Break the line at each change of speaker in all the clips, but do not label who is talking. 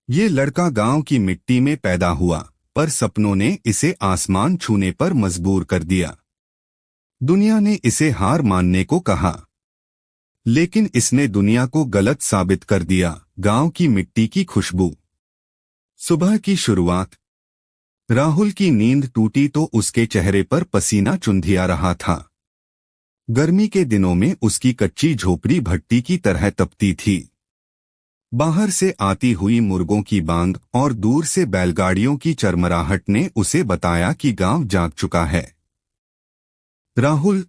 ये लड़का गांव की मिट्टी में पैदा हुआ, पर सपनों ने इसे आसमान छूने पर मजबूर कर दिया। दुनिया ने इसे हार मानने को कहा, लेकिन इसने दुनिया को गलत साबित कर दिया। गांव की मिट्टी की खुशबू। सुबह की शुरुआत। राहुल की नींद टूटी तो उसके चेहरे पर पसीना चुंधिया रहा था। गर्मी के दिनों में उसकी कच्ची झोपड़ी भट्टी की तरह तपती थी। बाहर से आती हुई मुर्गों की बांग और दूर से बैलगाड़ियों की चरमराहट ने उसे बताया कि गांव जाग चुका है। राहुल,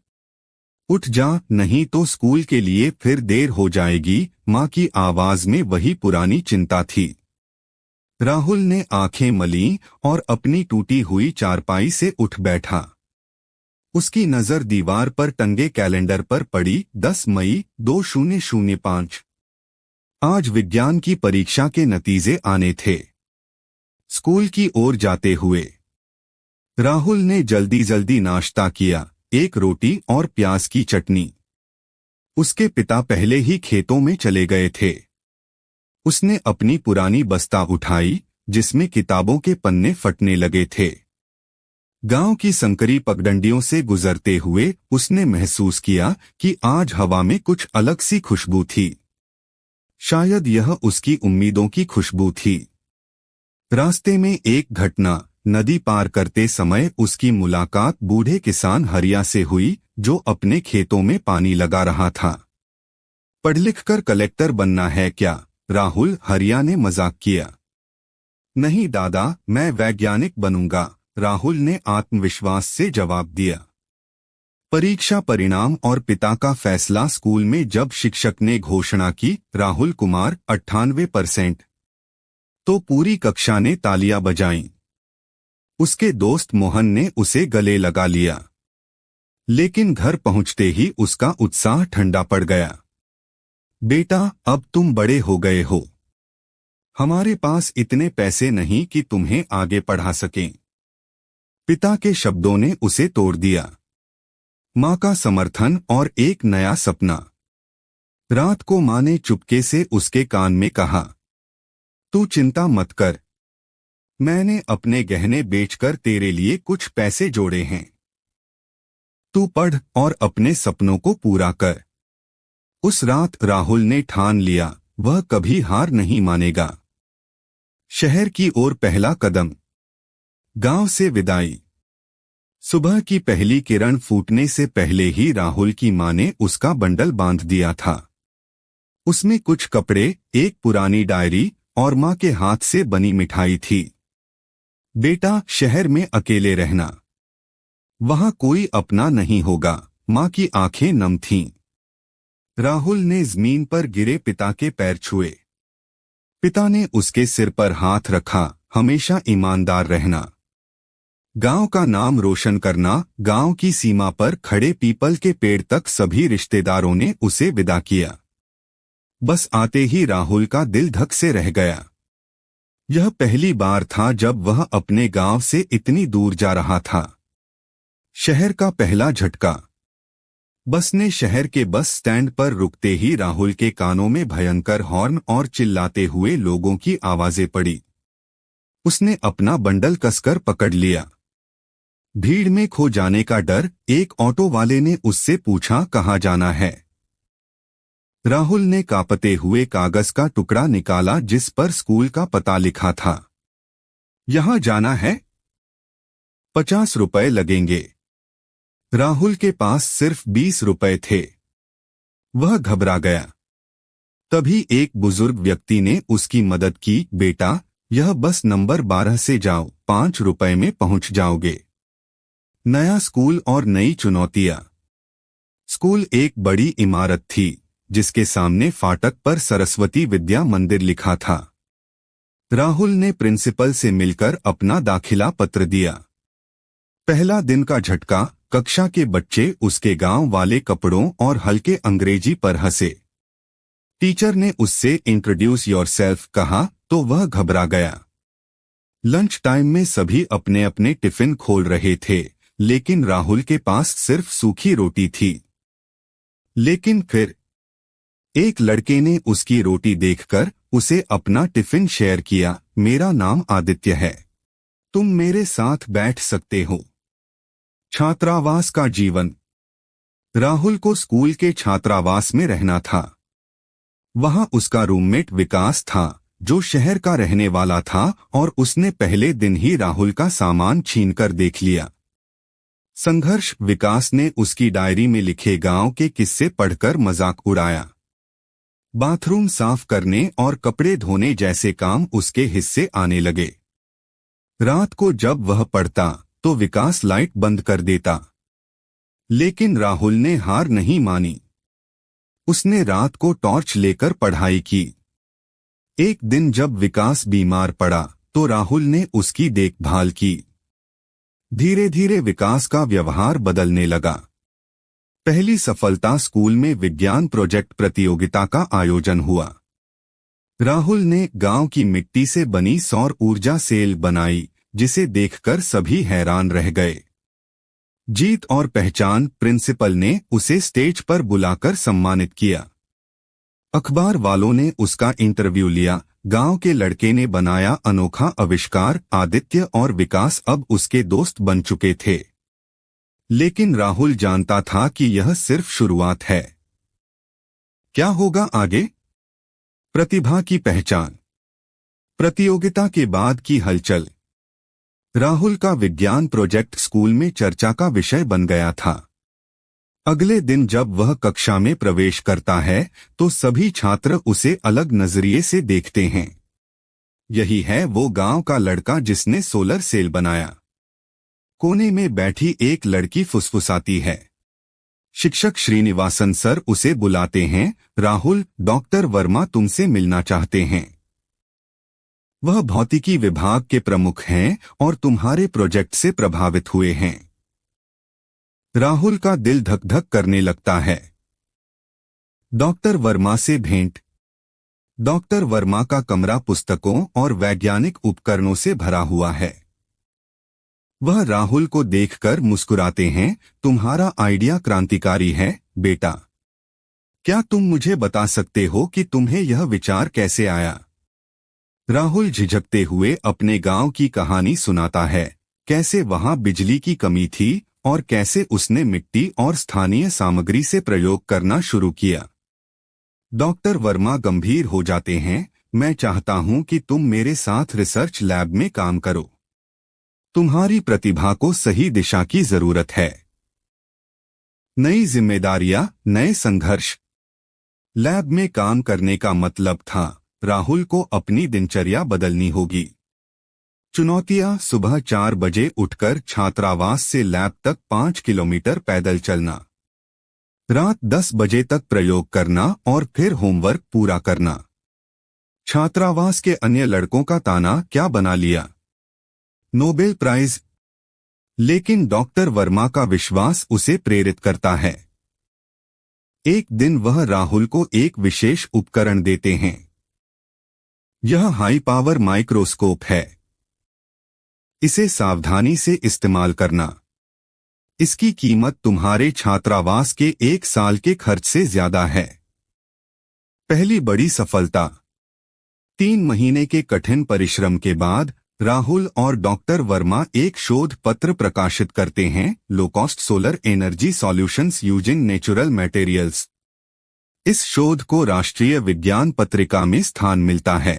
उठ जा, नहीं तो स्कूल के लिए फिर देर हो जाएगी। माँ की आवाज में वही पुरानी चिंता थी। राहुल ने आंखें मलीं और अपनी टूटी हुई चारपाई से उठ बैठा। उसकी नजर दीवार पर टंगे कैलेंडर पर पड़ी। 10 मई 2005। आज विज्ञान की परीक्षा के नतीजे आने थे। स्कूल की ओर जाते हुए राहुल ने जल्दी जल्दी नाश्ता किया, एक रोटी और प्याज की चटनी। उसके पिता पहले ही खेतों में चले गए थे। उसने अपनी पुरानी बस्ता उठाई, जिसमें किताबों के पन्ने फटने लगे थे। गांव की संकरी पगडंडियों से गुजरते हुए उसने महसूस किया कि आज हवा में कुछ अलग सी खुशबू थी। शायद यह उसकी उम्मीदों की खुशबू थी। रास्ते में एक घटना। नदी पार करते समय उसकी मुलाकात बूढ़े किसान हरिया से हुई, जो अपने खेतों में पानी लगा रहा था। पढ़ लिख कर कलेक्टर बनना है क्या? राहुल, हरिया ने मजाक किया। नहीं दादा, मैं वैज्ञानिक बनूंगा, राहुल ने आत्मविश्वास से जवाब दिया। परीक्षा परिणाम और पिता का फैसला। स्कूल में जब शिक्षक ने घोषणा की, राहुल कुमार 98%, तो पूरी कक्षा ने तालियां बजाईं। उसके दोस्त मोहन ने उसे गले लगा लिया, लेकिन घर पहुंचते ही उसका उत्साह ठंडा पड़ गया। बेटा, अब तुम बड़े हो गए हो। हमारे पास इतने पैसे नहीं कि तुम्हें आगे पढ़ा सकें। पिता के शब्दों ने उसे तोड़ दिया। माँ का समर्थन और एक नया सपना। रात को माँ ने चुपके से उसके कान में कहा, तू चिंता मत कर, मैंने अपने गहने बेचकर तेरे लिए कुछ पैसे जोड़े हैं। तू पढ़ और अपने सपनों को पूरा कर। उस रात राहुल ने ठान लिया, वह कभी हार नहीं मानेगा। शहर की ओर पहला कदम। गांव से विदाई। सुबह की पहली किरण फूटने से पहले ही राहुल की मां ने उसका बंडल बांध दिया था। उसमें कुछ कपड़े, एक पुरानी डायरी और मां के हाथ से बनी मिठाई थी। बेटा, शहर में अकेले रहना, वहां कोई अपना नहीं होगा। मां की आंखें नम थीं। राहुल ने जमीन पर गिरे पिता के पैर छुए। पिता ने उसके सिर पर हाथ रखा, हमेशा ईमानदार रहना, गांव का नाम रोशन करना। गांव की सीमा पर खड़े पीपल के पेड़ तक सभी रिश्तेदारों ने उसे विदा किया। बस आते ही राहुल का दिल धक से रह गया। यह पहली बार था जब वह अपने गांव से इतनी दूर जा रहा था। शहर का पहला झटका। बस ने शहर के बस स्टैंड पर रुकते ही राहुल के कानों में भयंकर हॉर्न और चिल्लाते हुए लोगों की आवाजें पड़ी। उसने अपना बंडल कसकर पकड़ लिया। भीड़ में खो जाने का डर। एक ऑटो वाले ने उससे पूछा, कहाँ जाना है? राहुल ने कांपते हुए कागज का टुकड़ा निकाला जिस पर स्कूल का पता लिखा था। यहां जाना है, 50 रुपए लगेंगे। राहुल के पास सिर्फ 20 रुपए थे। वह घबरा गया। तभी एक बुजुर्ग व्यक्ति ने उसकी मदद की। बेटा, यह बस नंबर 12 से जाओ, 5 रुपए में पहुंच जाओगे। नया स्कूल और नई चुनौतियां। स्कूल एक बड़ी इमारत थी, जिसके सामने फाटक पर सरस्वती विद्या मंदिर लिखा था। राहुल ने प्रिंसिपल से मिलकर अपना दाखिला पत्र दिया। पहला दिन का झटका। कक्षा के बच्चे उसके गांव वाले कपड़ों और हल्के अंग्रेजी पर हंसे। टीचर ने उससे इंट्रोड्यूस योरसेल्फ कहा तो वह घबरा गया। लंच टाइम में सभी अपने अपने टिफिन खोल रहे थे, लेकिन राहुल के पास सिर्फ सूखी रोटी थी। लेकिन फिर एक लड़के ने उसकी रोटी देखकर उसे अपना टिफिन शेयर किया। मेरा नाम आदित्य है, तुम मेरे साथ बैठ सकते हो। छात्रावास का जीवन। राहुल को स्कूल के छात्रावास में रहना था। वहां उसका रूममेट विकास था, जो शहर का रहने वाला था, और उसने पहले दिन ही राहुल का सामान छीनकर देख लिया। संघर्ष। विकास ने उसकी डायरी में लिखे गांव के किस्से पढ़कर मजाक उड़ाया। बाथरूम साफ करने और कपड़े धोने जैसे काम उसके हिस्से आने लगे। रात को जब वह पढ़ता तो विकास लाइट बंद कर देता, लेकिन राहुल ने हार नहीं मानी। उसने रात को टॉर्च लेकर पढ़ाई की। एक दिन जब विकास बीमार पड़ा तो राहुल ने उसकी देखभाल की। धीरे धीरे विकास का व्यवहार बदलने लगा। पहली सफलता स्कूल में विज्ञान प्रोजेक्ट प्रतियोगिता का आयोजन हुआ। राहुल ने गांव की मिट्टी से बनी सौर ऊर्जा सेल बनाई, जिसे देखकर सभी हैरान रह गए। जीत और पहचान। प्रिंसिपल ने उसे स्टेज पर बुलाकर सम्मानित किया। अखबार वालों ने उसका इंटरव्यू लिया। गांव के लड़के ने बनाया अनोखा आविष्कार। आदित्य और विकास अब उसके दोस्त बन चुके थे। लेकिन राहुल जानता था कि यह सिर्फ शुरुआत है। क्या होगा आगे? प्रतिभा की पहचान। प्रतियोगिता के बाद की हलचल। राहुल का विज्ञान प्रोजेक्ट स्कूल में चर्चा का विषय बन गया था। अगले दिन जब वह कक्षा में प्रवेश करता है तो सभी छात्र उसे अलग नजरिए से देखते हैं। यही है वो गांव का लड़का जिसने सोलर सेल बनाया। कोने में बैठी एक लड़की फुसफुसाती है। शिक्षक श्रीनिवासन सर उसे बुलाते हैं। राहुल, डॉक्टर वर्मा तुमसे मिलना चाहते हैं। वह भौतिकी विभाग के प्रमुख हैं और तुम्हारे प्रोजेक्ट से प्रभावित हुए हैं। राहुल का दिल धक धक करने लगता है। डॉक्टर वर्मा से भेंट। डॉक्टर वर्मा का कमरा पुस्तकों और वैज्ञानिक उपकरणों से भरा हुआ है। वह राहुल को देखकर मुस्कुराते हैं। तुम्हारा आइडिया क्रांतिकारी है, बेटा। क्या तुम मुझे बता सकते हो कि तुम्हें यह विचार कैसे आया? राहुल झिझकते हुए अपने गांव की कहानी सुनाता है, कैसे वहां बिजली की कमी थी और कैसे उसने मिट्टी और स्थानीय सामग्री से प्रयोग करना शुरू किया। डॉक्टर वर्मा गंभीर हो जाते हैं। मैं चाहता हूं कि तुम मेरे साथ रिसर्च लैब में काम करो। तुम्हारी प्रतिभा को सही दिशा की जरूरत है। नई जिम्मेदारियां, नए संघर्ष। लैब में काम करने का मतलब था राहुल को अपनी दिनचर्या बदलनी होगी। चुनौतियां। सुबह 4 बजे उठकर छात्रावास से लैब तक 5 किलोमीटर पैदल चलना। रात 10 बजे तक प्रयोग करना और फिर होमवर्क पूरा करना। छात्रावास के अन्य लड़कों का ताना, क्या बना लिया, नोबेल प्राइज। लेकिन डॉक्टर वर्मा का विश्वास उसे प्रेरित करता है। एक दिन वह राहुल को एक विशेष उपकरण देते हैं। यह हाई पावर माइक्रोस्कोप है। इसे सावधानी से इस्तेमाल करना। इसकी कीमत तुम्हारे छात्रावास के 1 साल के खर्च से ज्यादा है। पहली बड़ी सफलता। 3 महीने के कठिन परिश्रम के बाद राहुल और डॉक्टर वर्मा एक शोध पत्र प्रकाशित करते हैं, low cost solar energy solutions using natural materials. इस शोध को राष्ट्रीय विज्ञान पत्रिका में स्थान मिलता है।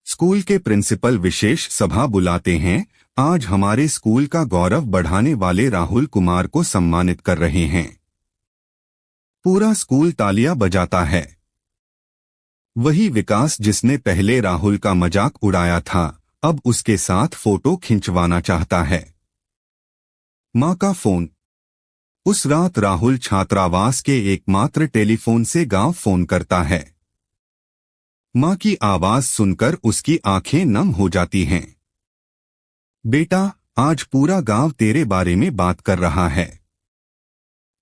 स्कूल के प्रिंसिपल विशेष सभा बुलाते हैं। आज हमारे स्कूल का गौरव बढ़ाने वाले राहुल कुमार को सम्मानित कर रहे हैं। पूरा स्कूल तालियां बजाता है। वही विकास जिसने पहले राहुल का मजाक उड़ाया था, अब उसके साथ फोटो खिंचवाना चाहता है। मां का फोन। उस रात राहुल छात्रावास के एकमात्र टेलीफोन से गांव फोन करता है। मां की आवाज सुनकर उसकी आंखें नम हो जाती हैं। बेटा, आज पूरा गांव तेरे बारे में बात कर रहा है।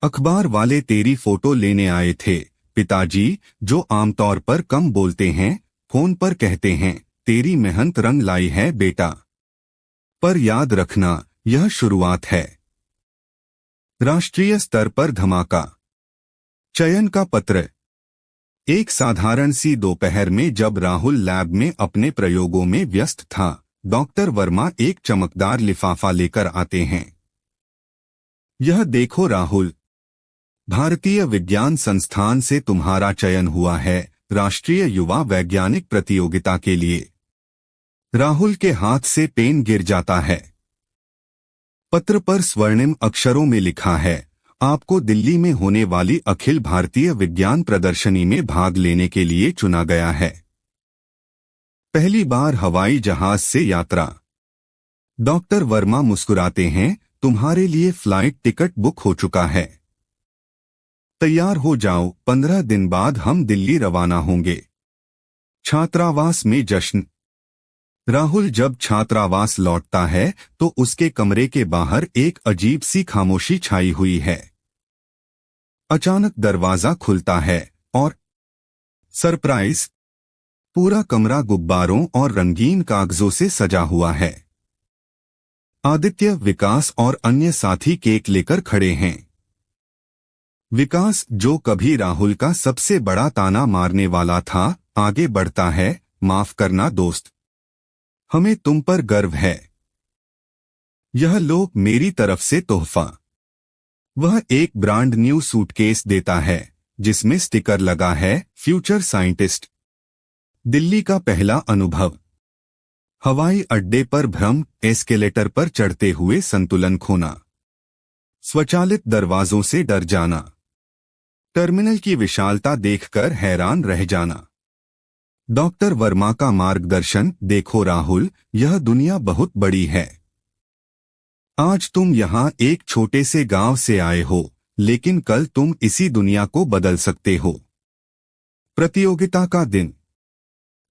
अखबार वाले तेरी फोटो लेने आए थे। पिताजी, जो आमतौर पर कम बोलते हैं, फोन पर कहते हैं, तेरी मेहनत रंग लाई है बेटा। पर याद रखना, यह शुरुआत है। राष्ट्रीय स्तर पर धमाका। चयन का पत्र। एक साधारण सी दोपहर में जब राहुल लैब में अपने प्रयोगों में व्यस्त था, डॉक्टर वर्मा एक चमकदार लिफाफा लेकर आते हैं। यह देखो राहुल, भारतीय विज्ञान संस्थान से तुम्हारा चयन हुआ है राष्ट्रीय युवा वैज्ञानिक प्रतियोगिता के लिए। राहुल के हाथ से पेन गिर जाता है। पत्र पर स्वर्णिम अक्षरों में लिखा है, आपको दिल्ली में होने वाली अखिल भारतीय विज्ञान प्रदर्शनी में भाग लेने के लिए चुना गया है। पहली बार हवाई जहाज से यात्रा। डॉक्टर वर्मा मुस्कुराते हैं, तुम्हारे लिए फ्लाइट टिकट बुक हो चुका है। तैयार हो जाओ, 15 दिन बाद हम दिल्ली रवाना होंगे। छात्रावास में जश्न। राहुल जब छात्रावास लौटता है तो उसके कमरे के बाहर एक अजीब सी खामोशी छाई हुई है। अचानक दरवाजा खुलता है और सरप्राइज, पूरा कमरा गुब्बारों और रंगीन कागजों से सजा हुआ है। आदित्य, विकास और अन्य साथी केक लेकर खड़े हैं। विकास, जो कभी राहुल का सबसे बड़ा ताना मारने वाला था, आगे बढ़ता है, माफ करना दोस्त, हमें तुम पर गर्व है। यह लो मेरी तरफ से तोहफा। वह एक ब्रांड न्यू सूटकेस देता है जिसमें स्टिकर लगा है, फ्यूचर साइंटिस्ट। दिल्ली का पहला अनुभव। हवाई अड्डे पर भ्रम, एस्केलेटर पर चढ़ते हुए संतुलन खोना, स्वचालित दरवाजों से डर जाना, टर्मिनल की विशालता देखकर हैरान रह जाना। डॉक्टर वर्मा का मार्गदर्शन, देखो राहुल, यह दुनिया बहुत बड़ी है। आज तुम यहाँ एक छोटे से गांव से आए हो, लेकिन कल तुम इसी दुनिया को बदल सकते हो। प्रतियोगिता का दिन।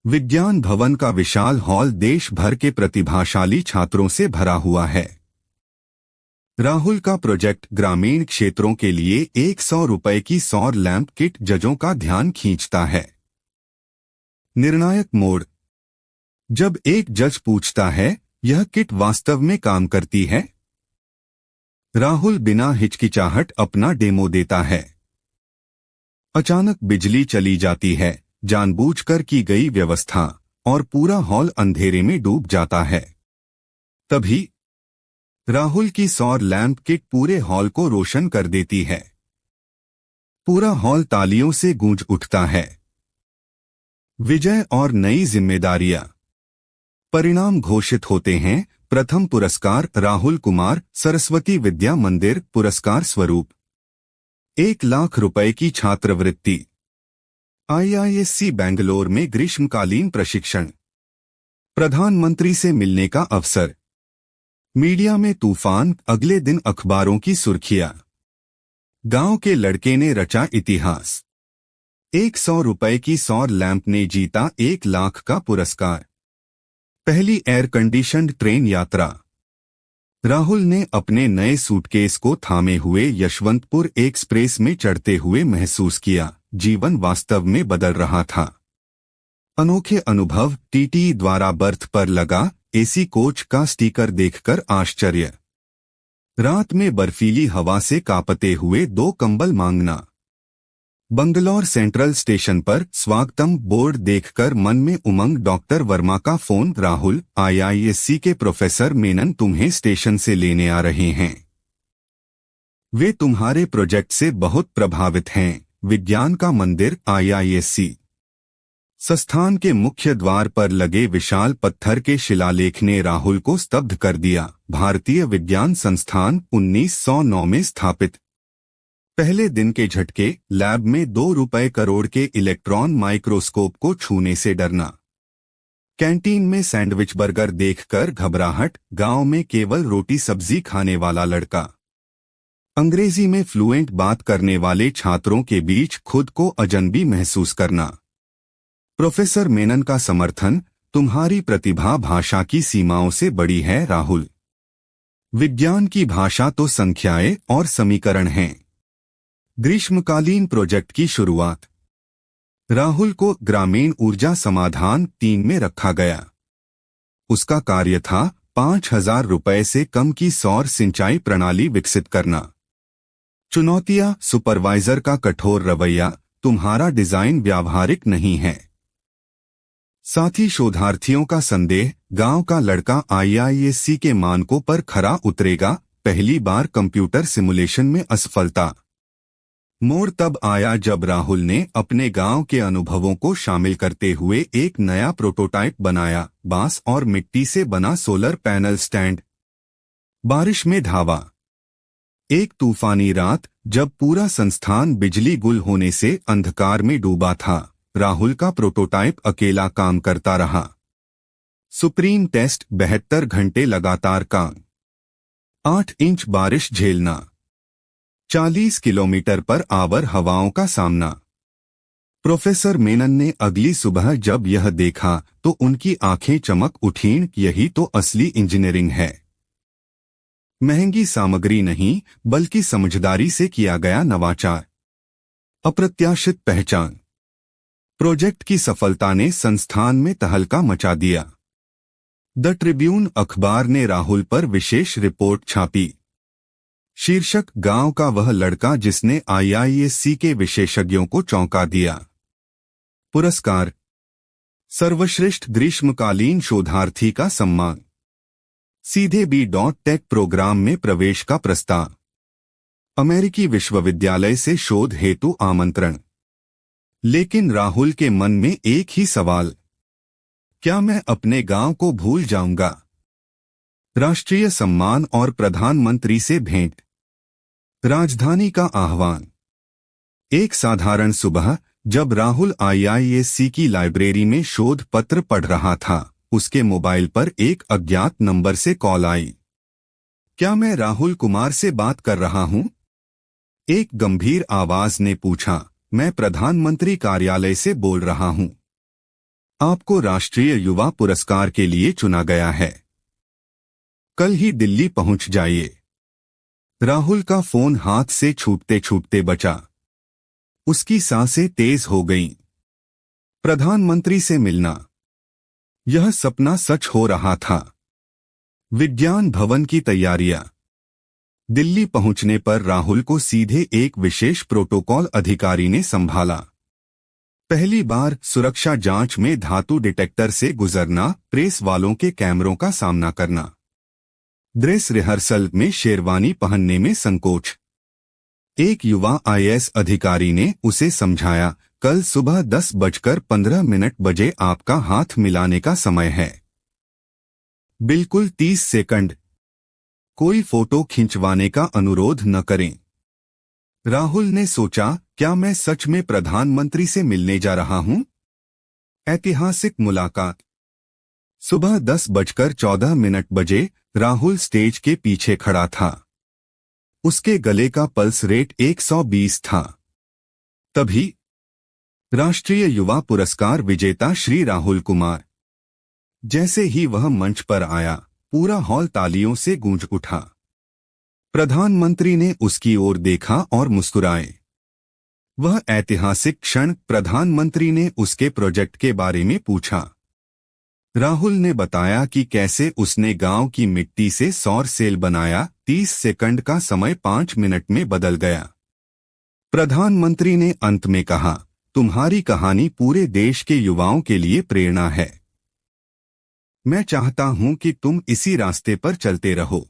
विज्ञान भवन का विशाल हॉल देश भर के प्रतिभाशाली छात्रों से भरा हुआ है। राहुल का प्रोजेक्ट ग्रामीण क्षेत्रों के लिए 100 रुपए की सौर लैंप किट जजों का ध्यान खींचता है। निर्णायक मोड़। जब एक जज पूछता है, यह किट वास्तव में काम करती है? राहुल बिना हिचकिचाहट अपना डेमो देता है। अचानक बिजली चली जाती है, जानबूझकर की गई व्यवस्था, और पूरा हॉल अंधेरे में डूब जाता है। तभी राहुल की सौर लैंप किट पूरे हॉल को रोशन कर देती है। पूरा हॉल तालियों से गूंज उठता है। विजय और नई जिम्मेदारियां। परिणाम घोषित होते हैं। प्रथम पुरस्कार राहुल कुमार, सरस्वती विद्या मंदिर, पुरस्कार स्वरूप 1 लाख रुपए की छात्रवृत्ति। IISc बेंगलोर में ग्रीष्मकालीन प्रशिक्षण। प्रधानमंत्री से मिलने का अवसर। मीडिया में तूफान, अगले दिन अखबारों की सुर्खियां। गांव के लड़के ने रचा इतिहास। 100 रुपए की सौर लैंप ने जीता 1 लाख का पुरस्कार। पहली एयर कंडीशन्ड ट्रेन यात्रा। राहुल ने अपने नए सूटकेस को थामे हुए यशवंतपुर एक्सप्रेस में चढ़ते हुए महसूस किया, जीवन वास्तव में बदल रहा था। अनोखे अनुभव। TTE द्वारा बर्थ पर लगा AC कोच का स्टिकर देखकर आश्चर्य। रात में बर्फीली हवा से कांपते हुए 2 कंबल मांगना। बंगलौर सेंट्रल स्टेशन पर स्वागतम बोर्ड देखकर मन में उमंग। डॉक्टर वर्मा का फोन, राहुल, IISc के प्रोफेसर मेनन तुम्हें स्टेशन से लेने आ रहे हैं। वे तुम्हारे प्रोजेक्ट से बहुत प्रभावित हैं। विज्ञान का मंदिर, IISc। संस्थान के मुख्य द्वार पर लगे विशाल पत्थर के शिलालेख ने राहुल को स्तब्ध कर दिया। भारतीय विज्ञान संस्थान 1909 में स्थापित। पहले दिन के झटके। लैब में 2 रुपए करोड़ के इलेक्ट्रॉन माइक्रोस्कोप को छूने से डरना। कैंटीन में सैंडविच बर्गर देखकर घबराहट। गांव में केवल रोटी सब्जी खाने वाला लड़का। अंग्रेजी में फ्लुएंट बात करने वाले छात्रों के बीच खुद को अजनबी महसूस करना। प्रोफेसर मेनन का समर्थन, तुम्हारी प्रतिभा भाषा की सीमाओं से बड़ी है राहुल। विज्ञान की भाषा तो संख्याएं और समीकरण हैं। ग्रीष्मकालीन प्रोजेक्ट की शुरुआत। राहुल को ग्रामीण ऊर्जा समाधान 3 में रखा गया। उसका कार्य था 5,000 रुपए से कम की सौर सिंचाई प्रणाली विकसित करना। चुनौतियां, सुपरवाइजर का कठोर रवैया, तुम्हारा डिजाइन व्यावहारिक नहीं है। साथी शोधार्थियों का संदेह, गांव का लड़का आईआईएससी के मानकों पर खरा उतरेगा, पहली बार कंप्यूटर सिमुलेशन में असफलता। मोड़ तब आया जब राहुल ने अपने गांव के अनुभवों को शामिल करते हुए एक नया प्रोटोटाइप बनाया, बांस और मिट्टी से बना सोलर पैनल स्टैंड। बारिश में धावा। एक तूफानी रात, जब पूरा संस्थान बिजली गुल होने से अंधकार में डूबा था, राहुल का प्रोटोटाइप अकेला काम करता रहा। सुप्रीम टेस्ट, 72 घंटे लगातार काम, 8 इंच बारिश झेलना, 40 किलोमीटर पर आवर हवाओं का सामना। प्रोफेसर मेनन ने अगली सुबह जब यह देखा तो उनकी आंखें चमक उठीं, यही तो असली इंजीनियरिंग है। महंगी सामग्री नहीं, बल्कि समझदारी से किया गया नवाचार। अप्रत्याशित पहचान। प्रोजेक्ट की सफलता ने संस्थान में तहलका मचा दिया। द ट्रिब्यून अखबार ने राहुल पर विशेष रिपोर्ट छापी। शीर्षक, गांव का वह लड़का जिसने आईआईएससी के विशेषज्ञों को चौंका दिया। पुरस्कार, सर्वश्रेष्ठ ग्रीष्मकालीन शोधार्थी का सम्मान। सीधे B.Tech प्रोग्राम में प्रवेश का प्रस्ताव। अमेरिकी विश्वविद्यालय से शोध हेतु आमंत्रण। लेकिन राहुल के मन में एक ही सवाल, क्या मैं अपने गांव को भूल जाऊंगा? राष्ट्रीय सम्मान और प्रधानमंत्री से भेंट। राजधानी का आह्वान। एक साधारण सुबह, जब राहुल आईआईएससी की लाइब्रेरी में शोध पत्र पढ़ रहा था, उसके मोबाइल पर एक अज्ञात नंबर से कॉल आई। क्या मैं राहुल कुमार से बात कर रहा हूं? एक गंभीर आवाज ने पूछा। मैं प्रधानमंत्री कार्यालय से बोल रहा हूं। आपको राष्ट्रीय युवा पुरस्कार के लिए चुना गया है। कल ही दिल्ली पहुंच जाइए। राहुल का फोन हाथ से छूटते छूटते बचा। उसकी सांसें तेज हो गईं। प्रधानमंत्री से मिलना, यह सपना सच हो रहा था। विज्ञान भवन की तैयारियां। दिल्ली पहुंचने पर राहुल को सीधे एक विशेष प्रोटोकॉल अधिकारी ने संभाला। पहली बार सुरक्षा जांच में धातु डिटेक्टर से गुजरना, प्रेस वालों के कैमरों का सामना करना, ड्रेस रिहर्सल में शेरवानी पहनने में संकोच। एक युवा आईएएस अधिकारी ने उसे समझाया, कल सुबह 10:15 बजे आपका हाथ मिलाने का समय है। बिल्कुल 30 सेकंड। कोई फोटो खिंचवाने का अनुरोध न करें। राहुल ने सोचा, क्या मैं सच में प्रधानमंत्री से मिलने जा रहा हूं? ऐतिहासिक मुलाकात। सुबह 10:14 बजे राहुल स्टेज के पीछे खड़ा था। उसके गले का पल्स रेट 120 था। तभी राष्ट्रीय युवा पुरस्कार विजेता श्री राहुल कुमार। जैसे ही वह मंच पर आया, पूरा हॉल तालियों से गूंज उठा। प्रधानमंत्री ने उसकी ओर देखा और मुस्कुराए। वह ऐतिहासिक क्षण। प्रधानमंत्री ने उसके प्रोजेक्ट के बारे में पूछा। राहुल ने बताया कि कैसे उसने गांव की मिट्टी से सौर सेल बनाया। 30 सेकंड का समय 5 मिनट में बदल गया। प्रधानमंत्री ने अंत में कहा, तुम्हारी कहानी पूरे देश के युवाओं के लिए प्रेरणा है। मैं चाहता हूं कि तुम इसी रास्ते पर चलते रहो।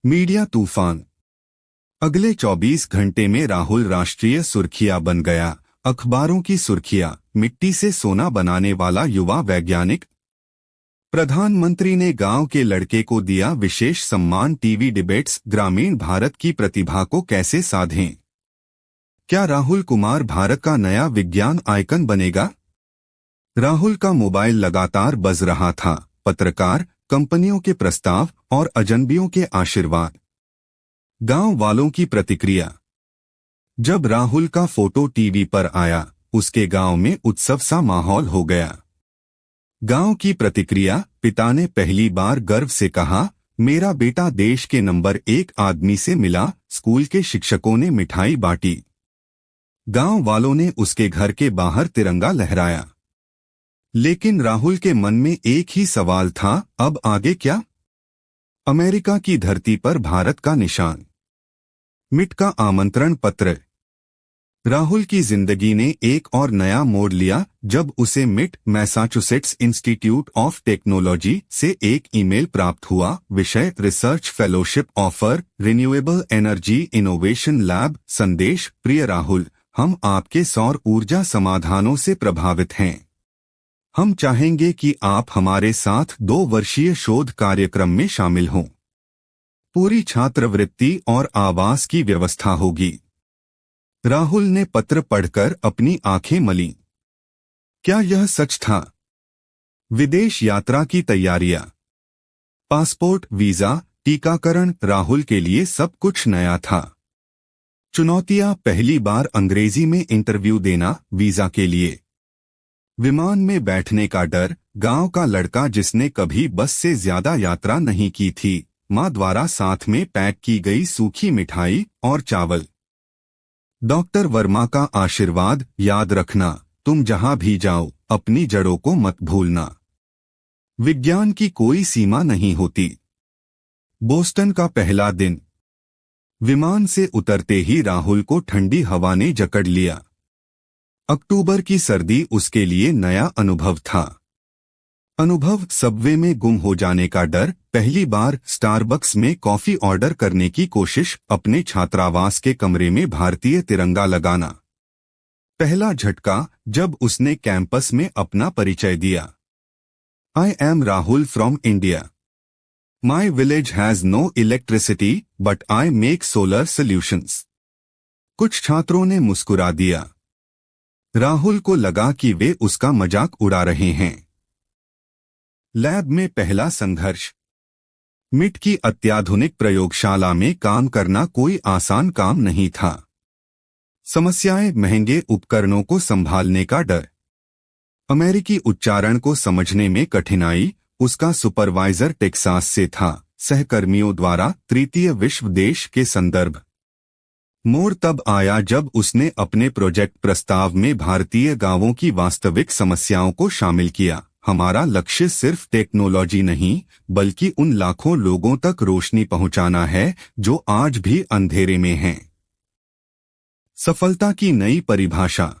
मीडिया तूफान। अगले 24 घंटे में राहुल राष्ट्रीय सुर्खियां बन गया। अखबारों की सुर्खियां, मिट्टी से सोना बनाने वाला युवा वैज्ञानिक। प्रधानमंत्री ने गांव के लड़के को दिया विशेष सम्मान। टीवी डिबेट्स, ग्रामीण भारत की प्रतिभा को कैसे साधें? क्या राहुल कुमार भारत का नया विज्ञान आइकन बनेगा? राहुल का मोबाइल लगातार बज रहा था। पत्रकार, कंपनियों के प्रस्ताव और अजनबियों के आशीर्वाद। गांव वालों की प्रतिक्रिया। जब राहुल का फोटो टीवी पर आया, उसके गांव में उत्सव सा माहौल हो गया। गांव की प्रतिक्रिया। पिता ने पहली बार गर्व से कहा, मेरा बेटा देश के नंबर 1 आदमी से मिला। स्कूल के शिक्षकों ने मिठाई बांटी। गांव वालों ने उसके घर के बाहर तिरंगा लहराया। लेकिन राहुल के मन में एक ही सवाल था, अब आगे क्या? अमेरिका की धरती पर भारत का निशान। मिट का आमंत्रण पत्र। राहुल की जिंदगी ने एक और नया मोड़ लिया जब उसे मिट मैसाचुसेट्स इंस्टीट्यूट ऑफ टेक्नोलॉजी से एक ईमेल प्राप्त हुआ। विषय research fellowship offer, renewable energy innovation lab. संदेश, प्रिय राहुल, हम आपके सौर ऊर्जा समाधानों से प्रभावित हैं। हम चाहेंगे कि आप हमारे साथ 2 वर्षीय शोध कार्यक्रम में शामिल हों। पूरी छात्रवृत्ति और आवास की व्यवस्था होगी। राहुल ने पत्र पढ़कर अपनी आंखें मलीं। क्या यह सच था? विदेश यात्रा की तैयारियां, पासपोर्ट, वीजा, टीकाकरण, राहुल के लिए सब कुछ नया था। चुनौतियां, पहली बार अंग्रेजी में इंटरव्यू देना, वीजा के लिए, विमान में बैठने का डर, गांव का लड़का जिसने कभी बस से ज्यादा यात्रा नहीं की थी, मां द्वारा साथ में पैक की गई सूखी मिठाई और चावल। डॉक्टर वर्मा का आशीर्वाद, याद रखना, तुम जहां भी जाओ अपनी जड़ों को मत भूलना। विज्ञान की कोई सीमा नहीं होती। बोस्टन का पहला दिन। विमान से उतरते ही राहुल को ठंडी हवा ने जकड़ लिया। अक्टूबर की सर्दी उसके लिए नया अनुभव था। अनुभव, सबवे में गुम हो जाने का डर, पहली बार स्टारबक्स में कॉफी ऑर्डर करने की कोशिश, अपने छात्रावास के कमरे में भारतीय तिरंगा लगाना। पहला झटका जब उसने कैंपस में अपना परिचय दिया। I am Rahul from India. My village has no electricity but I make solar solutions. कुछ छात्रों ने मुस्कुरा दिया। राहुल को लगा कि वे उसका मजाक उड़ा रहे हैं। लैब में पहला संघर्ष। मिट की अत्याधुनिक प्रयोगशाला में काम करना कोई आसान काम नहीं था। समस्याएं, महंगे उपकरणों को संभालने का डर, अमेरिकी उच्चारण को समझने में कठिनाई। उसका सुपरवाइजर टेक्सास से था, सहकर्मियों द्वारा तृतीय विश्व देश के संदर्भ। मोड़ तब आया जब उसने अपने प्रोजेक्ट प्रस्ताव में भारतीय गांवों की वास्तविक समस्याओं को शामिल किया। हमारा लक्ष्य सिर्फ टेक्नोलॉजी नहीं, बल्कि उन लाखों लोगों तक रोशनी पहुंचाना है जो आज भी अंधेरे में हैं। सफलता की नई परिभाषा।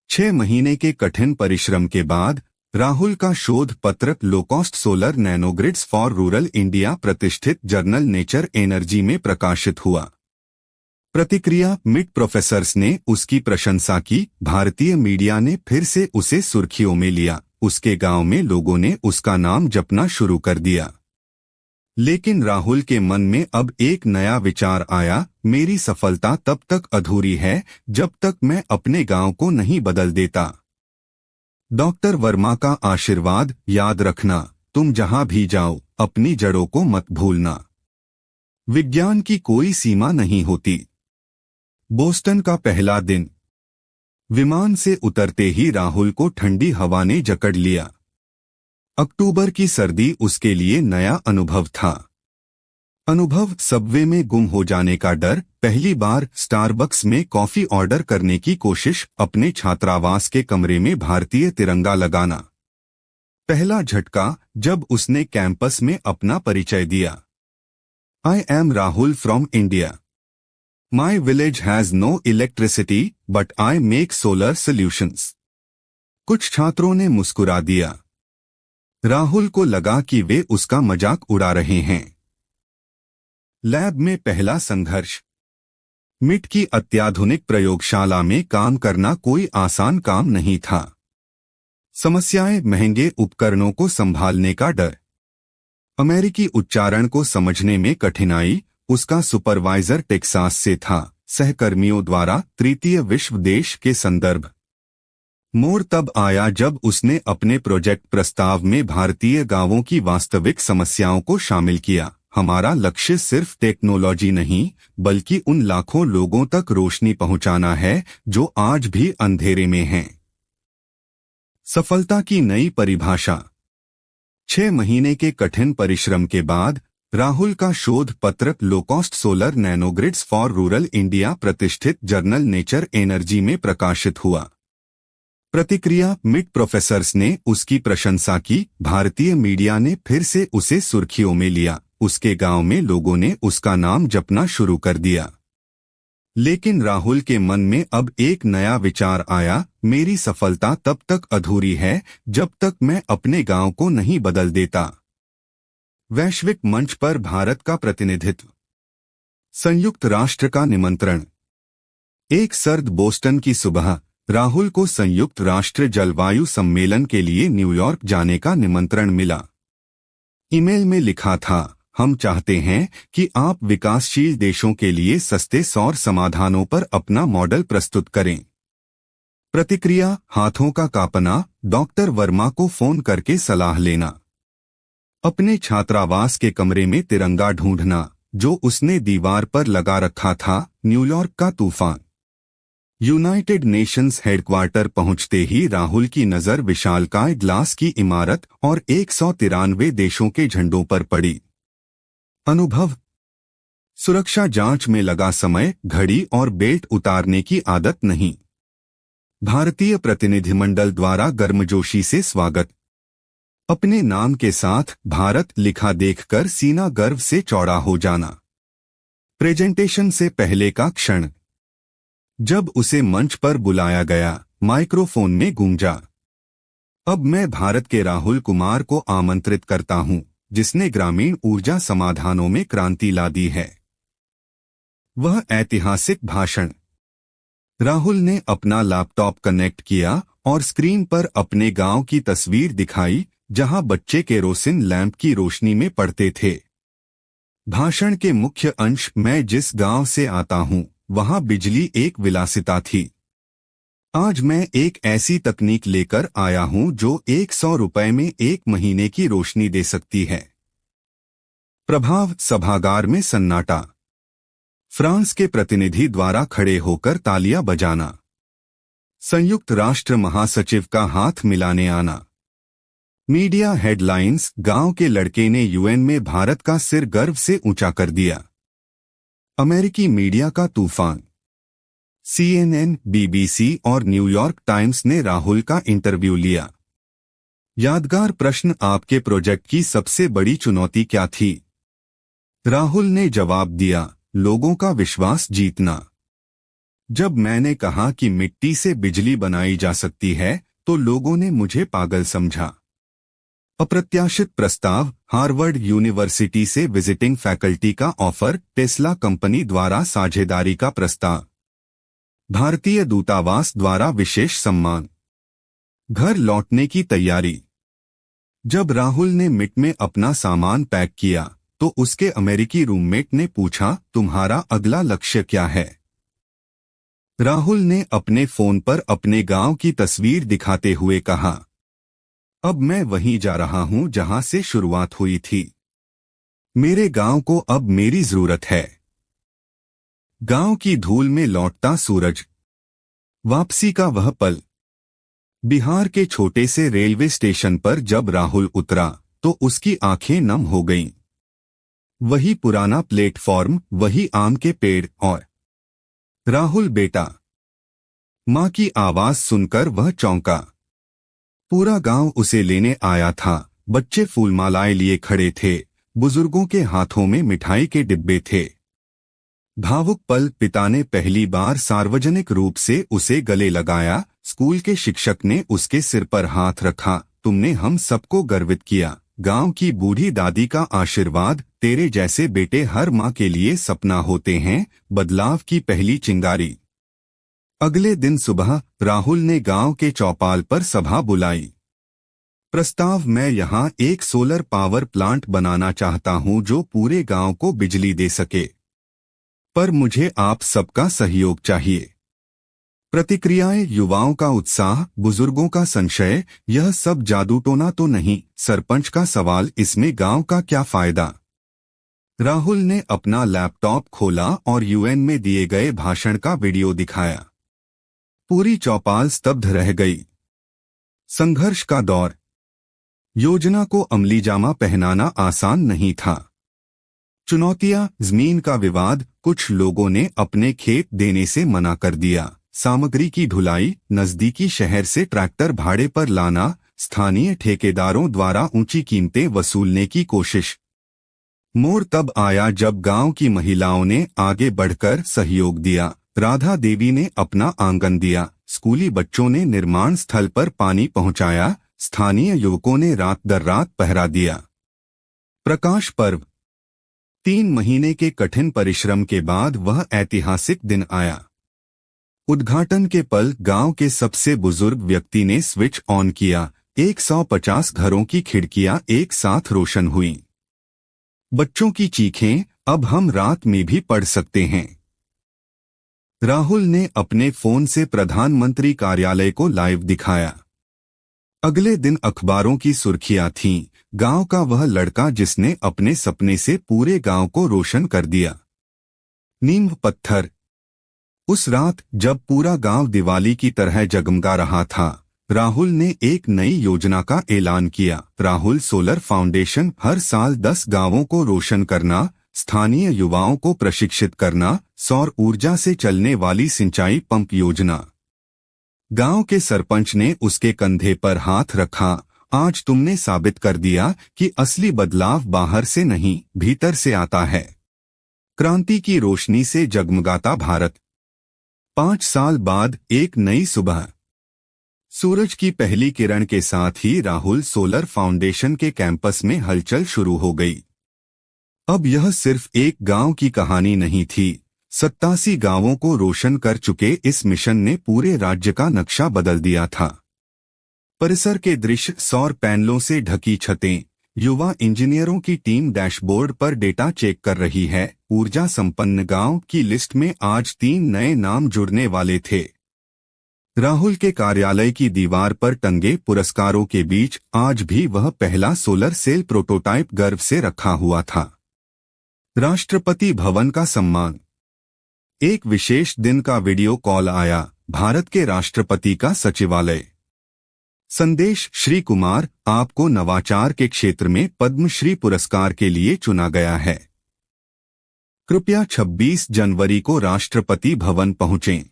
6 महीने के कठिन परिश्रम के बाद राहुल का शोध पत्र लोकॉस्ट सोलर नैनोग्रिड्स फॉर रूरल इंडिया प्रतिष्ठित जर्नल नेचर एनर्जी में प्रकाशित हुआ। प्रतिक्रिया, मिट प्रोफेसर्स ने उसकी प्रशंसा की। भारतीय मीडिया ने फिर से उसे सुर्खियों में लिया। उसके गांव में लोगों ने उसका नाम जपना शुरू कर दिया। लेकिन राहुल के मन में अब एक नया विचार आया। मेरी सफलता तब तक अधूरी है जब तक मैं अपने गांव को नहीं बदल देता। डॉक्टर वर्मा का आशीर्वाद, याद रखना, तुम जहां भी जाओ अपनी जड़ों को मत भूलना। विज्ञान की कोई सीमा नहीं होती। बोस्टन का पहला दिन। विमान से उतरते ही राहुल को ठंडी हवा ने जकड़ लिया। अक्टूबर की सर्दी उसके लिए नया अनुभव था। अनुभव, सबवे में गुम हो जाने का डर, पहली बार स्टारबक्स में कॉफी ऑर्डर करने की कोशिश, अपने छात्रावास के कमरे में भारतीय तिरंगा लगाना। पहला झटका जब उसने कैंपस में अपना परिचय दिया। I am Rahul from India. My village has no electricity but I make solar solutions. कुछ छात्रों ने मुस्कुरा दिया। राहुल को लगा कि वे उसका मजाक उड़ा रहे हैं। लैब में पहला संघर्ष। मिट की अत्याधुनिक प्रयोगशाला में काम करना कोई आसान काम नहीं था। समस्याएं, महंगे उपकरणों को संभालने का डर, अमेरिकी उच्चारण को समझने में कठिनाई। उसका सुपरवाइजर टेक्सास से था, सहकर्मियों द्वारा तृतीय विश्व देश के संदर्भ। मोड़ तब आया जब उसने अपने प्रोजेक्ट प्रस्ताव में भारतीय गांवों की वास्तविक समस्याओं को शामिल किया। हमारा लक्ष्य सिर्फ टेक्नोलॉजी नहीं, बल्कि उन लाखों लोगों तक रोशनी पहुंचाना है जो आज भी अंधेरे में हैं। सफलता की नई परिभाषा। 6 महीने के कठिन परिश्रम के बाद राहुल का शोध पत्र लोकॉस्ट सोलर नैनोग्रिड्स फॉर रूरल इंडिया प्रतिष्ठित जर्नल नेचर एनर्जी में प्रकाशित हुआ। प्रतिक्रिया, मिट प्रोफेसर्स ने उसकी प्रशंसा की। भारतीय मीडिया ने फिर से उसे सुर्खियों में लिया। उसके गांव में लोगों ने उसका नाम जपना शुरू कर दिया। लेकिन राहुल के मन में अब एक नया विचार आया, मेरी सफलता तब तक अधूरी है जब तक मैं अपने गांव को नहीं बदल देता। वैश्विक मंच पर भारत का प्रतिनिधित्व। संयुक्त राष्ट्र का निमंत्रण। एक सर्द बोस्टन की सुबह राहुल को संयुक्त राष्ट्र जलवायु सम्मेलन के लिए न्यूयॉर्क जाने का निमंत्रण मिला। ईमेल में लिखा था, हम चाहते हैं कि आप विकासशील देशों के लिए सस्ते सौर समाधानों पर अपना मॉडल प्रस्तुत करें। प्रतिक्रिया, हाथों का कांपना, डॉक्टर वर्मा को फोन करके सलाह लेना, अपने छात्रावास के कमरे में तिरंगा ढूंढना जो उसने दीवार पर लगा रखा था, न्यूयॉर्क का तूफान। यूनाइटेड नेशंस हेडक्वार्टर पहुंचते ही राहुल की नजर विशालकाय ग्लास की इमारत और 193 देशों के झंडों पर पड़ी। अनुभव। सुरक्षा जांच में लगा समय, घड़ी और बेल्ट उतारने की आदत नहीं। भारतीय प्रतिनिधिमंडल द्वारा गर्मजोशी से स्वागत। अपने नाम के साथ भारत लिखा देखकर सीना गर्व से चौड़ा हो जाना। प्रेजेंटेशन से पहले का क्षण। जब उसे मंच पर बुलाया गया, माइक्रोफोन में गूंजा, अब मैं भारत के राहुल कुमार को आमंत्रित करता हूं, जिसने ग्रामीण ऊर्जा समाधानों में क्रांति ला दी है। वह ऐतिहासिक भाषण। राहुल ने अपना लैपटॉप कनेक्ट किया और स्क्रीन पर अपने गांव की तस्वीर दिखाई, जहां बच्चे केरोसिन लैंप की रोशनी में पढ़ते थे। भाषण के मुख्य अंश, मैं जिस गांव से आता हूं, वहां बिजली एक विलासिता थी। आज मैं एक ऐसी तकनीक लेकर आया हूं जो 100 रुपए में 1 महीने की रोशनी दे सकती है। प्रभाव। सभागार में सन्नाटा। फ्रांस के प्रतिनिधि द्वारा खड़े होकर तालियां बजाना। संयुक्त राष्ट्र महासचिव का हाथ मिलाने आना। मीडिया हेडलाइंस, गांव के लड़के ने यूएन में भारत का सिर गर्व से ऊंचा कर दिया। अमेरिकी मीडिया का तूफान। CNN, BBC और न्यूयॉर्क टाइम्स ने राहुल का इंटरव्यू लिया। यादगार प्रश्न, आपके प्रोजेक्ट की सबसे बड़ी चुनौती क्या थी? राहुल ने जवाब दिया, लोगों का विश्वास जीतना। जब मैंने कहा कि मिट्टी से बिजली बनाई जा सकती है, तो लोगों ने मुझे पागल समझा। अप्रत्याशित प्रस्ताव। हार्वर्ड यूनिवर्सिटी से विजिटिंग फैकल्टी का ऑफर, टेस्ला कंपनी द्वारा साझेदारी का प्रस्ताव, भारतीय दूतावास द्वारा विशेष सम्मान। घर लौटने की तैयारी। जब राहुल ने मिट में अपना सामान पैक किया, तो उसके अमेरिकी रूममेट ने पूछा, तुम्हारा अगला लक्ष्य क्या है? राहुल ने अपने फोन पर अपने गांव की तस्वीर दिखाते हुए कहा, अब मैं वहीं जा रहा हूं जहां से शुरुआत हुई थी। मेरे गांव को अब मेरी जरूरत है। गांव की धूल में लौटता सूरज। वापसी का वह पल। बिहार के छोटे से रेलवे स्टेशन पर जब राहुल उतरा, तो उसकी आंखें नम हो गईं। वही पुराना प्लेटफॉर्म, वही आम के पेड़ और राहुल बेटा। मां की आवाज सुनकर वह चौंका। पूरा गांव उसे लेने आया था। बच्चे फूलमालाएं लिए खड़े थे, बुजुर्गों के हाथों में मिठाई के डिब्बे थे। भावुक पल। पिता ने पहली बार सार्वजनिक रूप से उसे गले लगाया। स्कूल के शिक्षक ने उसके सिर पर हाथ रखा, तुमने हम सबको गर्वित किया। गांव की बूढ़ी दादी का आशीर्वाद, तेरे जैसे बेटे हर माँ के लिए सपना होते हैं। बदलाव की पहली चिंगारी। अगले दिन सुबह राहुल ने गांव के चौपाल पर सभा बुलाई। प्रस्ताव, मैं यहां एक सोलर पावर प्लांट बनाना चाहता हूं जो पूरे गांव को बिजली दे सके, पर मुझे आप सबका सहयोग चाहिए। प्रतिक्रियाएं। युवाओं का उत्साह, बुजुर्गों का संशय, यह सब जादू टोना तो नहीं? सरपंच का सवाल, इसमें गांव का क्या फायदा? राहुल ने अपना लैपटॉप खोला और यूएन में दिए गए भाषण का वीडियो दिखाया। पूरी चौपाल स्तब्ध रह गई। संघर्ष का दौर। योजना को अमलीजामा पहनाना आसान नहीं था। चुनौतियां। जमीन का विवाद, कुछ लोगों ने अपने खेत देने से मना कर दिया। सामग्री की ढुलाई, नजदीकी शहर से ट्रैक्टर भाड़े पर लाना, स्थानीय ठेकेदारों द्वारा ऊंची कीमतें वसूलने की कोशिश। मोड़ तब आया जब गांव की महिलाओं ने आगे बढ़कर सहयोग दिया। राधा देवी ने अपना आंगन दिया, स्कूली बच्चों ने निर्माण स्थल पर पानी पहुंचाया, स्थानीय युवकों ने रात दर रात पहरा दिया। प्रकाश पर्व। 3 महीने के कठिन परिश्रम के बाद वह ऐतिहासिक दिन आया। उद्घाटन के पल गांव के सबसे बुजुर्ग व्यक्ति ने स्विच ऑन किया। 150 घरों की खिड़कियां एक साथ रोशन हुईं। बच्चों की चीखें, अब हम रात में भी पढ़ सकते हैं। राहुल ने अपने फोन से प्रधानमंत्री कार्यालय को लाइव दिखाया। अगले दिन अखबारों की सुर्खियां थीं, गांव का वह लड़का जिसने अपने सपने से पूरे गांव को रोशन कर दिया। नींव पत्थर। उस रात जब पूरा गांव दिवाली की तरह जगमगा रहा था, राहुल ने एक नई योजना का ऐलान किया। Rahul solar foundation. हर साल 10 गांवों को रोशन करना, स्थानीय युवाओं को प्रशिक्षित करना, सौर ऊर्जा से चलने वाली सिंचाई पंप योजना। गांव के सरपंच ने उसके कंधे पर हाथ रखा। आज तुमने साबित कर दिया कि असली बदलाव बाहर से नहीं, भीतर से आता है। क्रांति की रोशनी से जगमगाता भारत। 5 साल बाद एक नई सुबह। सूरज की पहली किरण के साथ ही राहुल सोलर फाउंडेशन के कैंपस में हलचल शुरू हो गई। अब यह सिर्फ एक गांव की कहानी नहीं थी। 87 गांवों को रोशन कर चुके इस मिशन ने पूरे राज्य का नक्शा बदल दिया था। परिसर के दृश्य, सौर पैनलों से ढकी छतें, युवा इंजीनियरों की टीम डैशबोर्ड पर डेटा चेक कर रही है। ऊर्जा संपन्न गांव की लिस्ट में आज 3 नए नाम जुड़ने वाले थे। राहुल के कार्यालय की दीवार पर टंगे पुरस्कारों के बीच आज भी वह पहला सोलर सेल प्रोटोटाइप गर्व से रखा हुआ था। राष्ट्रपति भवन का सम्मान। एक विशेष दिन का वीडियो कॉल आया। भारत के राष्ट्रपति का सचिवालय। संदेश, श्री कुमार, आपको नवाचार के क्षेत्र में पद्मश्री पुरस्कार के लिए चुना गया है। कृपया 26 जनवरी को राष्ट्रपति भवन पहुंचें।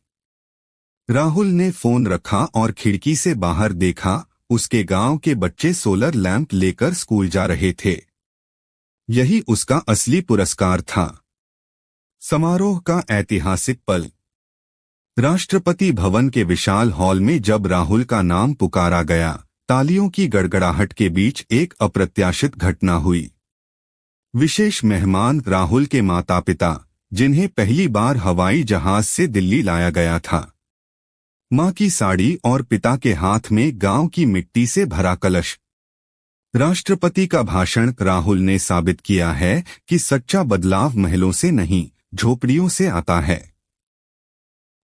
राहुल ने फोन रखा और खिड़की से बाहर देखा। उसके गांव के बच्चे सोलर लैंप लेकर स्कूल जा रहे थे। यही उसका असली पुरस्कार था। समारोह का ऐतिहासिक पल। राष्ट्रपति भवन के विशाल हॉल में जब राहुल का नाम पुकारा गया, तालियों की गड़गड़ाहट के बीच एक अप्रत्याशित घटना हुई। विशेष मेहमान राहुल के माता-पिता, जिन्हें पहली बार हवाई जहाज से दिल्ली लाया गया था। मां की साड़ी और पिता के हाथ में गांव की मिट्टी से भरा कलश। राष्ट्रपति का भाषण। राहुल ने साबित किया है कि सच्चा बदलाव महलों से नहीं, झोपड़ियों से आता है।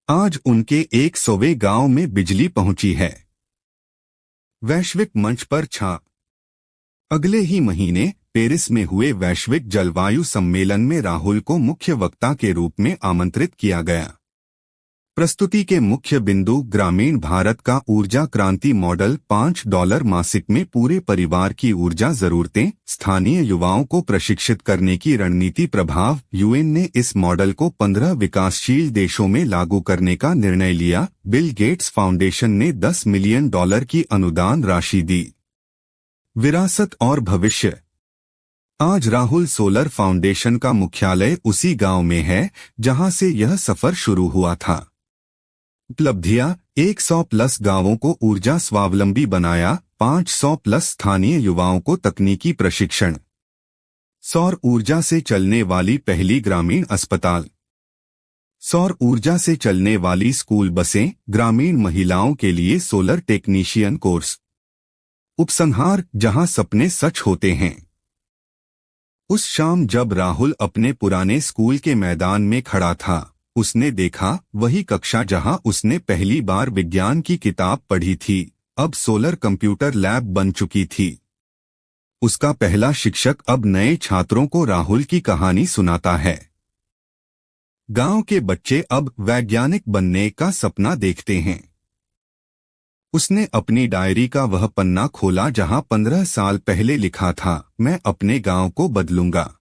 आज उनके 100वें गांव में बिजली पहुंची है। वैश्विक मंच पर छा। अगले ही महीने पेरिस में हुए वैश्विक जलवायु सम्मेलन में राहुल को मुख्य वक्ता के रूप में आमंत्रित किया गया। प्रस्तुति के मुख्य बिंदु, ग्रामीण भारत का ऊर्जा क्रांति मॉडल, $5 मासिक में पूरे परिवार की ऊर्जा जरूरतें, स्थानीय युवाओं को प्रशिक्षित करने की रणनीति, प्रभाव। यूएन ने इस मॉडल को 15 विकासशील देशों में लागू करने का निर्णय लिया। बिल गेट्स फाउंडेशन ने $10 मिलियन की अनुदान राशि दी। विरासत और भविष्य। आज राहुल सोलर फाउंडेशन का मुख्यालय उसी गांव में है जहां से यह सफर शुरू हुआ था। उपलब्धियां, 100+ गांवों को ऊर्जा स्वावलंबी बनाया, 500+ स्थानीय युवाओं को तकनीकी प्रशिक्षण, सौर ऊर्जा से चलने वाली पहली ग्रामीण अस्पताल, सौर ऊर्जा से चलने वाली स्कूल बसें, ग्रामीण महिलाओं के लिए सोलर टेक्नीशियन कोर्स। उपसंहार, जहां सपने सच होते हैं। उस शाम जब राहुल अपने पुराने स्कूल के मैदान में खड़ा था, उसने देखा वही कक्षा जहां उसने पहली बार विज्ञान की किताब पढ़ी थी, अब सोलर कंप्यूटर लैब बन चुकी थी। उसका पहला शिक्षक अब नए छात्रों को राहुल की कहानी सुनाता है। गांव के बच्चे अब वैज्ञानिक बनने का सपना देखते हैं। उसने अपनी डायरी का वह पन्ना खोला जहां 15 साल पहले लिखा था, मैं अपने गांव को बदलूंगा।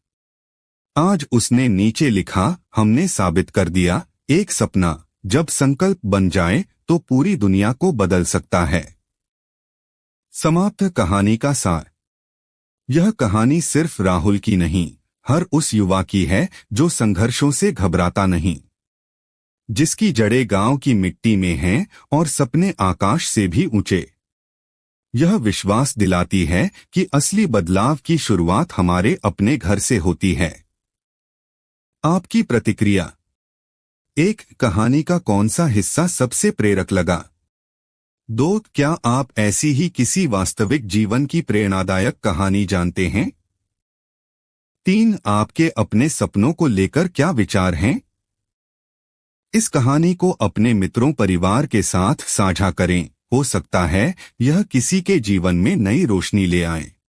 आज उसने नीचे लिखा, हमने साबित कर दिया, एक सपना जब संकल्प बन जाए तो पूरी दुनिया को बदल सकता है। समाप्त। कहानी का सार। यह कहानी सिर्फ राहुल की नहीं, हर उस युवा की है जो संघर्षों से घबराता नहीं। जिसकी जड़ें गांव की मिट्टी में हैं और सपने आकाश से भी ऊंचे। यह विश्वास दिलाती है कि असली बदलाव की शुरुआत हमारे अपने घर से होती है। आपकी प्रतिक्रिया। एक, कहानी का कौन सा हिस्सा सबसे प्रेरक लगा? 2, क्या आप ऐसी ही किसी वास्तविक जीवन की प्रेरणादायक कहानी जानते हैं? 3, आपके अपने सपनों को लेकर क्या विचार हैं? इस कहानी को अपने मित्रों परिवार के साथ साझा करें, हो सकता है यह किसी के जीवन में नई रोशनी ले आए।